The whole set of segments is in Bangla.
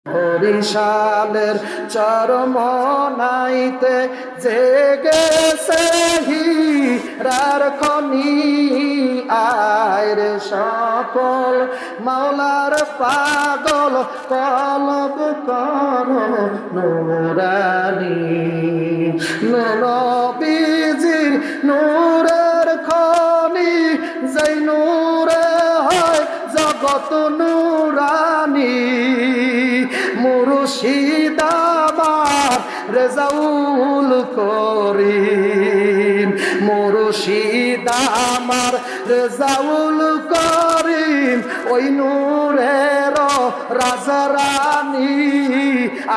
বরিশালের চরমনাইতে জেগেছে হীরার খনি, আয় রে সকল মাওলার পাগল কলব কর নুরানি। নবীজির নূরের খনি, যেই নূরে হয় জগৎ নুরানি। মুর্শিদ আমার রেজাউল করিম, মুর্শিদ আমার রেজাউল করিম, ওই নূরের রাজা রানী।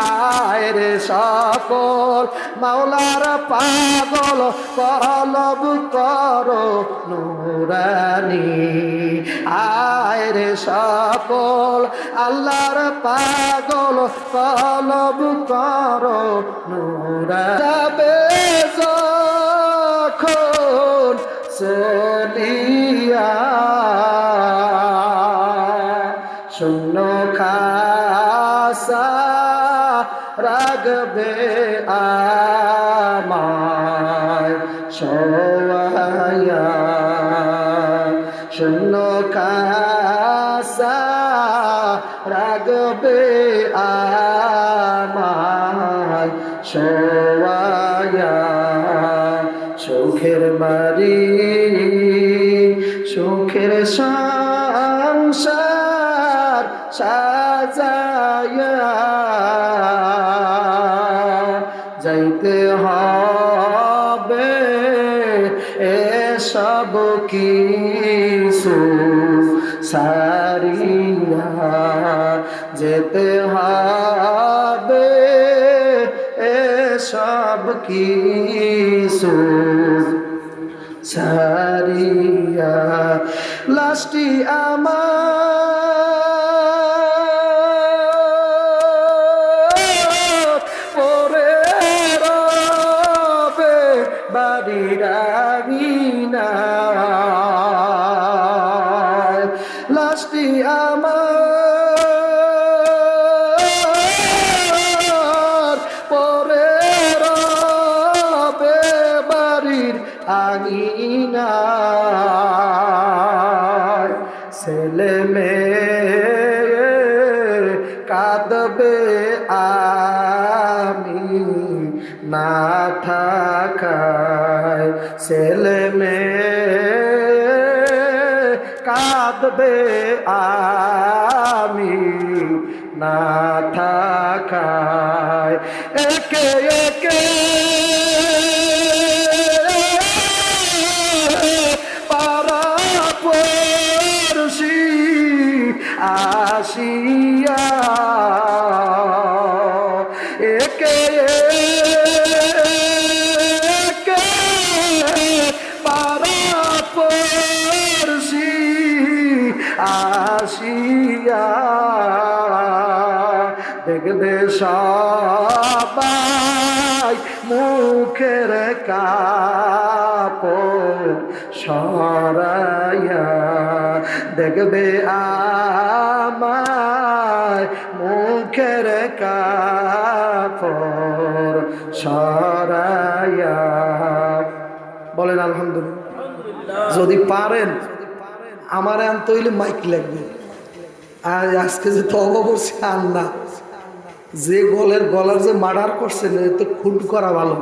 আয় রে সকল মাওলার পাগল কলব করো নুরানি। আয় রে সকল আল্লাহর পাগল কলব করো নুরানি। যখন চলিয়া শূন্য খাসা রাগবে আমায় সওয়ায়া, শূন্য খাসা রাগবে আমায় সওয়ায়া। সুখের বাড়ি সুখের সংসার সাজায়া যাইতে হবে এসব কিছু সারিয়া, যেতে হবে এসব কিছু সারিয়া। লাস্টি আমার পরে রবে বাড়ির আঙিনা, লাস্টি আমার পরে রবে বাড়ির আঙিনা। ছেলে মেয়ে কাঁদবে আমি না থাকায়, ছেলে মেয়ে কাঁদবে আমি না থাকায়। একে একে পারা পড়শি আসিয়া, একে একে পারা পড়শি আসিয়া, দেখবে সবাই মুখের কাপড় সরাইয়া, দেখবে আমায় মুখের কাপড় সরাইয়া। বলেন আলহামদুলিল্লাহ। যদি পারেন আমার আনতে হইলে মাইক লাগবে। আর আজকে যে তওবা করছে আল্লাহ, যে গলার যে মার্ডার করছেন তো খুন করা ভালো।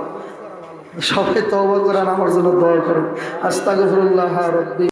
সবাই তওবা করেন, আমার জন্য দোয়া করেন। আস্তাগফিরুল্লাহ রাব্বি।